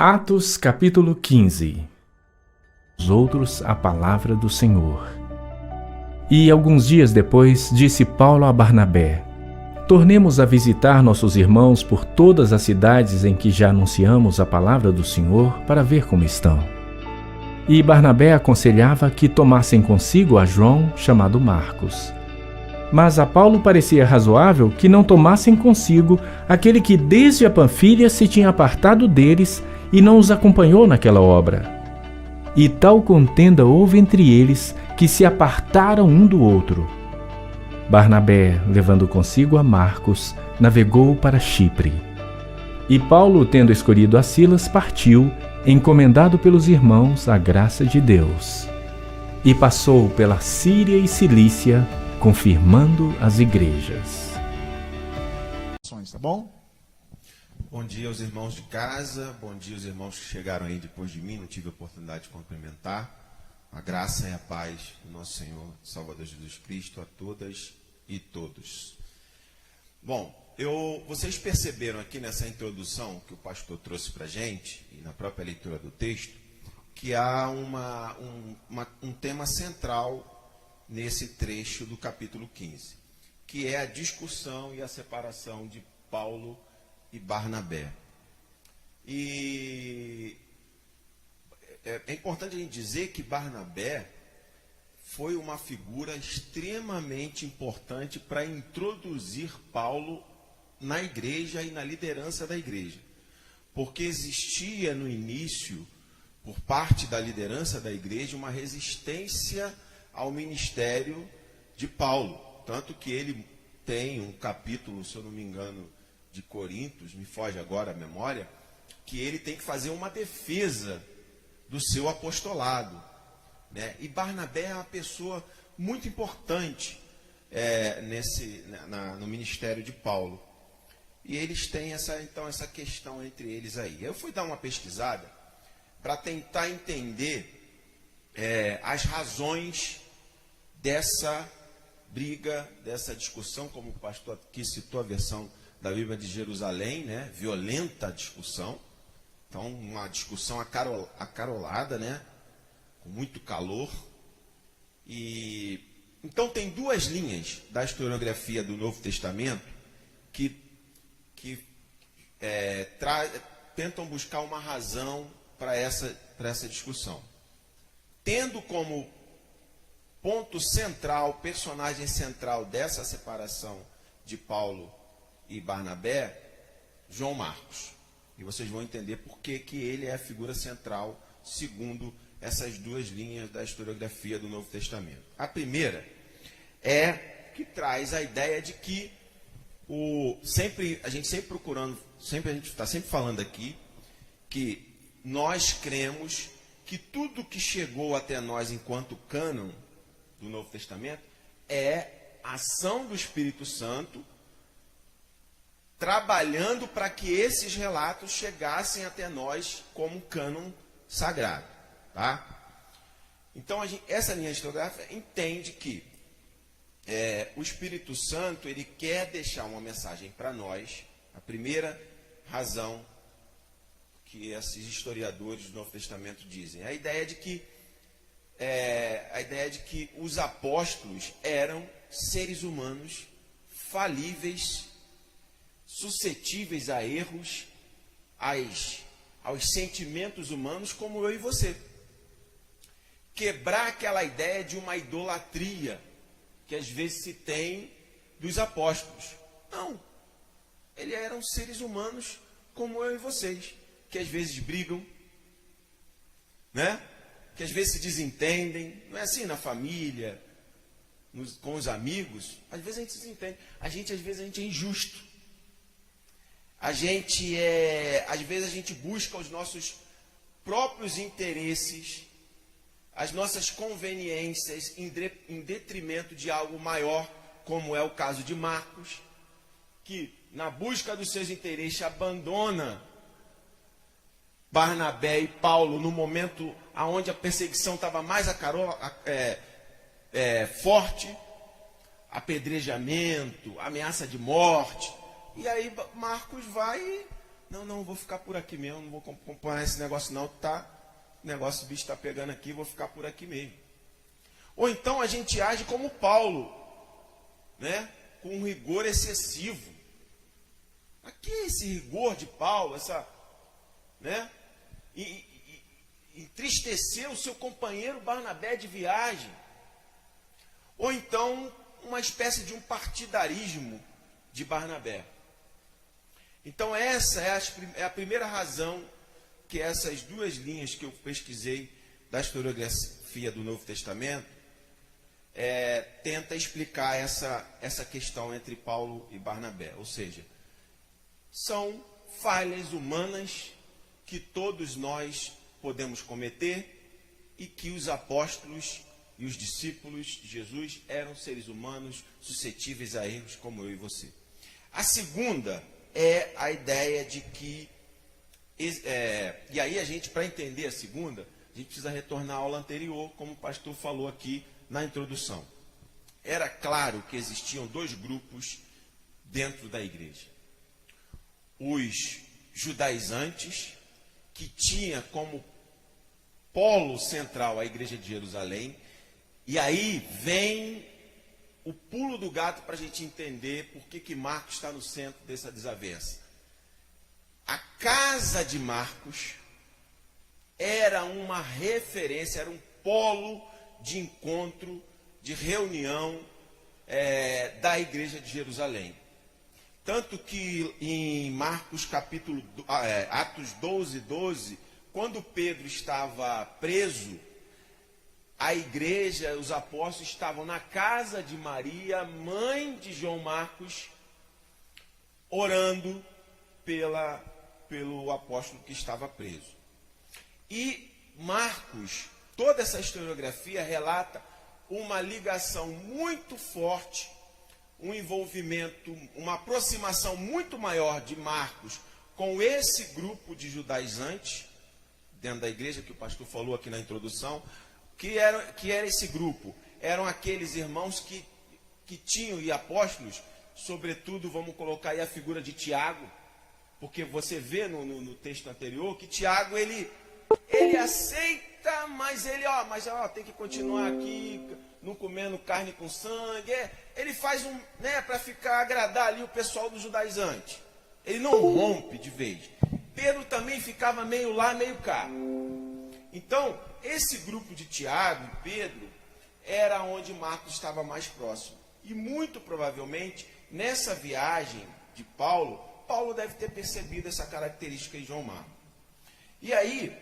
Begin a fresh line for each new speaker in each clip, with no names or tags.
Atos capítulo 15. Os outros a palavra do Senhor. E alguns dias depois disse Paulo a Barnabé: tornemos a visitar nossos irmãos por todas as cidades em que já anunciamos a palavra do Senhor, para ver como estão. E Barnabé aconselhava que tomassem consigo a João, chamado Marcos. Mas a Paulo parecia razoável que não tomassem consigo aquele que desde a Panfilha se tinha apartado deles e não os acompanhou naquela obra. E tal contenda houve entre eles que se apartaram um do outro. Barnabé, levando consigo a Marcos, navegou para Chipre. E Paulo, tendo escolhido a Silas, partiu, encomendado pelos irmãos à graça de Deus. E passou pela Síria e Cilícia, confirmando as igrejas.
Tá bom?
Bom dia aos irmãos de casa, bom dia aos irmãos que chegaram aí depois de mim, não tive a oportunidade de cumprimentar. A graça e a paz do nosso Senhor, Salvador Jesus Cristo, a todas e todos. Bom, vocês perceberam aqui nessa introdução que o pastor trouxe para a gente, e na própria leitura do texto, que há um tema central nesse trecho do capítulo 15, que é a discussão e a separação de Paulo e Barnabé. E é importante a gente dizer que Barnabé foi uma figura extremamente importante para introduzir Paulo na igreja e na liderança da igreja. Porque existia no início, por parte da liderança da igreja, uma resistência ao ministério de Paulo. Tanto que ele tem um capítulo, se eu não me engano, de Coríntios, me foge agora a memória, que ele tem que fazer uma defesa do seu apostolado, né? E Barnabé é uma pessoa muito importante no ministério de Paulo. E eles têm essa questão entre eles aí. Eu fui dar uma pesquisada para tentar entender as razões dessa briga, dessa discussão, como o pastor aqui citou a versão da Bíblia de Jerusalém, né? Violenta discussão. Então, uma discussão acarolada, né? Com muito calor. E então tem duas linhas da historiografia do Novo Testamento que tentam buscar uma razão para essa discussão. Tendo como ponto central, personagem central dessa separação de Paulo e Barnabé, João Marcos. E vocês vão entender por que ele é a figura central, segundo essas duas linhas da historiografia do Novo Testamento. A primeira é que traz a ideia de que a gente está sempre falando aqui que nós cremos que tudo que chegou até nós enquanto cânon do Novo Testamento é ação do Espírito Santo trabalhando para que esses relatos chegassem até nós como cânon sagrado, tá? Então, essa linha historiográfica entende que o Espírito Santo ele quer deixar uma mensagem para nós. A primeira razão que esses historiadores do Novo Testamento dizem é a ideia de que os apóstolos eram seres humanos falíveis, suscetíveis a erros, aos sentimentos humanos, como eu e você. Quebrar aquela ideia de uma idolatria que às vezes se tem dos apóstolos. Não. Eles eram seres humanos como eu e vocês, que às vezes brigam, né? Que às vezes se desentendem. Não é assim na família, com os amigos? Às vezes a gente se desentende. Às vezes a gente é injusto. Às vezes a gente busca os nossos próprios interesses, as nossas conveniências em detrimento de algo maior, como é o caso de Marcos, que na busca dos seus interesses abandona Barnabé e Paulo no momento onde a perseguição estava mais forte, apedrejamento, ameaça de morte. E aí Marcos vai, não, vou ficar por aqui mesmo, não vou acompanhar esse negócio não, tá? O negócio, o bicho está pegando aqui, vou ficar por aqui mesmo. Ou então a gente age como Paulo, né? Com um rigor excessivo. Aqui esse rigor de Paulo, né? E entristecer o seu companheiro Barnabé de viagem. Ou então uma espécie de um partidarismo de Barnabé. Então essa é a primeira razão que essas duas linhas que eu pesquisei da historiografia do Novo Testamento tenta explicar essa questão entre Paulo e Barnabé. Ou seja, são falhas humanas que todos nós podemos cometer e que os apóstolos e os discípulos de Jesus eram seres humanos suscetíveis a erros como eu e você. A segunda é a ideia de que, e aí a gente, para entender a segunda, a gente precisa retornar à aula anterior, como o pastor falou aqui na introdução. Era claro que existiam dois grupos dentro da igreja. Os judaizantes, que tinha como polo central a igreja de Jerusalém, e aí vem o pulo do gato para a gente entender por que Marcos está no centro dessa desavença. A casa de Marcos era uma referência, era um polo de encontro, de reunião da igreja de Jerusalém. Tanto que em Marcos capítulo, Atos 12, quando Pedro estava preso, a igreja, os apóstolos estavam na casa de Maria, mãe de João Marcos, orando pelo apóstolo que estava preso. E Marcos, toda essa historiografia relata uma ligação muito forte, um envolvimento, uma aproximação muito maior de Marcos com esse grupo de judaizantes, dentro da igreja, que o pastor falou aqui na introdução. Que era esse grupo? Eram aqueles irmãos que tinham, e apóstolos, sobretudo, vamos colocar aí a figura de Tiago, porque você vê no texto anterior que Tiago, ele aceita, mas mas tem que continuar aqui, não comendo carne com sangue. Ele faz para agradar ali o pessoal dos judaizantes. Ele não rompe de vez. Pedro também ficava meio lá, meio cá. Então, esse grupo de Tiago e Pedro era onde Marcos estava mais próximo. E muito provavelmente, nessa viagem de Paulo deve ter percebido essa característica de João Marcos. E aí,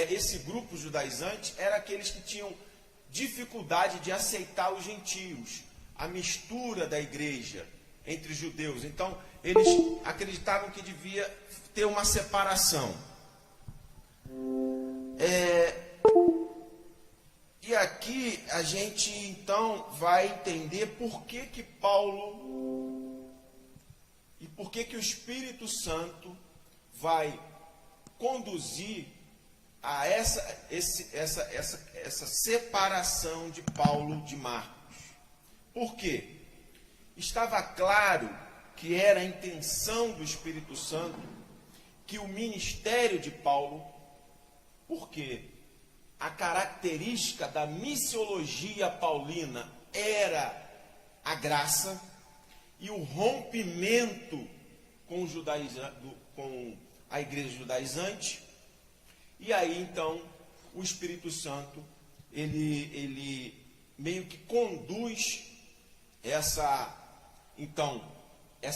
esse grupo judaizante era aqueles que tinham dificuldade de aceitar os gentios, a mistura da igreja entre os judeus. Então, eles acreditavam que devia ter uma separação. E aqui a gente então vai entender por que Paulo e por que o Espírito Santo vai conduzir a essa separação de Paulo de Marcos. Por quê? Estava claro que era a intenção do Espírito Santo que o ministério de Paulo, porque a característica da missiologia paulina era a graça e o rompimento com a igreja judaizante. E aí então o Espírito Santo ele meio que conduz essa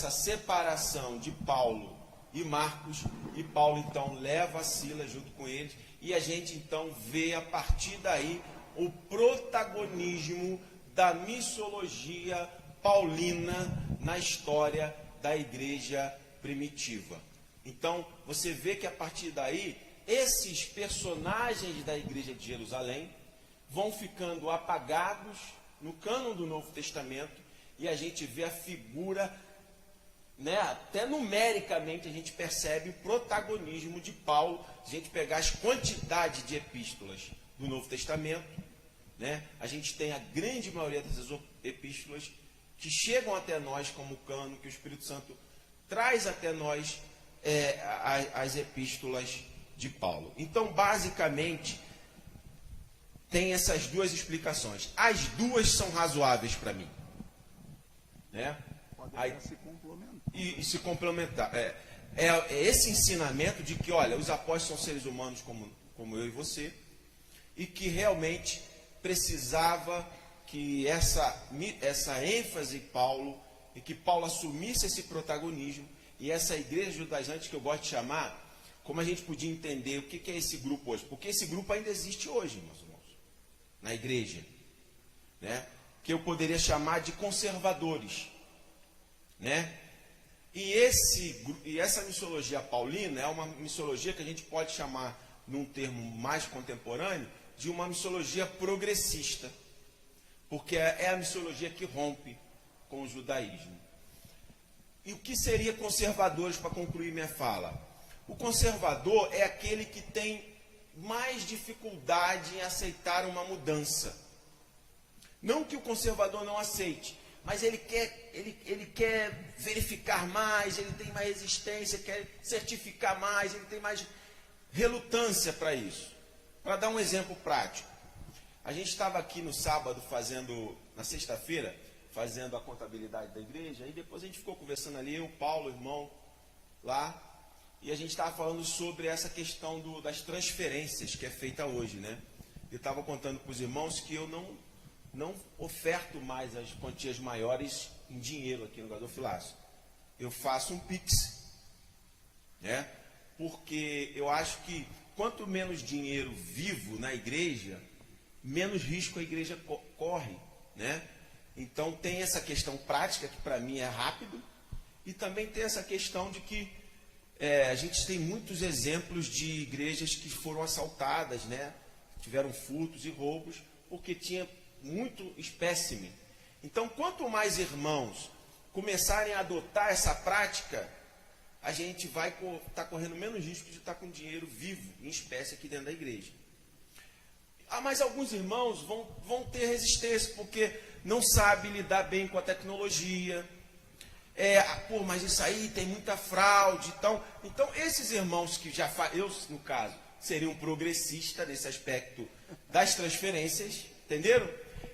separação de Paulo e Marcos, e Paulo então leva Silas junto com eles, e a gente então vê a partir daí o protagonismo da missiologia paulina na história da igreja primitiva. Então você vê que a partir daí esses personagens da igreja de Jerusalém vão ficando apagados no cânon do Novo Testamento, e a gente vê a figura, até numericamente a gente percebe o protagonismo de Paulo. Se a gente pegar as quantidades de epístolas do Novo Testamento, a gente tem a grande maioria dessas epístolas que chegam até nós como cânon, que o Espírito Santo traz até nós as epístolas de Paulo. Então, basicamente, tem essas duas explicações. As duas são razoáveis para mim. Né?
Podem se complementar.
E se complementar. É esse ensinamento de que, olha, os apóstolos são seres humanos como eu e você, e que realmente precisava que essa ênfase Paulo, e que Paulo assumisse esse protagonismo, e essa igreja judaizante que eu gosto de chamar, como a gente podia entender o que é esse grupo hoje? Porque esse grupo ainda existe hoje, meus irmãos, na igreja, né? Que eu poderia chamar de conservadores, né? E essa missiologia paulina é uma missiologia que a gente pode chamar, num termo mais contemporâneo, de uma missiologia progressista, porque é a missiologia que rompe com o judaísmo. E o que seria conservadores, para concluir minha fala? O conservador é aquele que tem mais dificuldade em aceitar uma mudança. Não que o conservador não aceite, mas ele quer verificar mais, ele tem mais resistência, quer certificar mais, ele tem mais relutância para isso. Para dar um exemplo prático, a gente estava aqui no sábado na sexta-feira, fazendo a contabilidade da igreja, e depois a gente ficou conversando ali, eu, Paulo, irmão, lá, e a gente estava falando sobre essa questão das transferências que é feita hoje, né? Eu estava contando para os irmãos que eu não oferto mais as quantias maiores em dinheiro aqui no Gasofilácio. Eu faço um Pix, né? Porque eu acho que quanto menos dinheiro vivo na igreja, menos risco a igreja corre, né? Então tem essa questão prática, que para mim é rápido, e também tem essa questão de que a gente tem muitos exemplos de igrejas que foram assaltadas, né? Tiveram furtos e roubos, porque tinha muito espécime. Então, quanto mais irmãos começarem a adotar essa prática, a gente vai estar correndo menos risco de estar com dinheiro vivo, em espécie, aqui dentro da igreja. Mas alguns irmãos vão ter resistência, porque não sabem lidar bem com a tecnologia. Mas isso aí tem muita fraude. Então esses irmãos que eu, no caso, seria um progressista nesse aspecto das transferências, entenderam?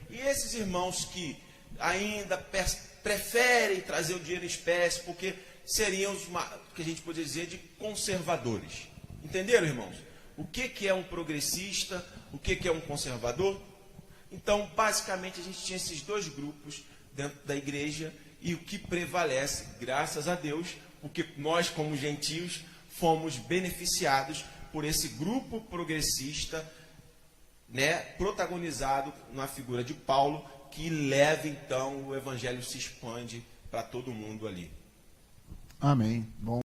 E esses irmãos que ainda preferem trazer o dinheiro em espécie, porque seriam os que a gente pode dizer de conservadores. Entenderam, irmãos? O que é um progressista? O que é um conservador? Então, basicamente, a gente tinha esses dois grupos dentro da igreja, e o que prevalece, graças a Deus, porque nós, como gentios, fomos beneficiados por esse grupo progressista, né, protagonizado na figura de Paulo, que leva, então, o evangelho se expande para todo mundo ali.
Amém. Bom.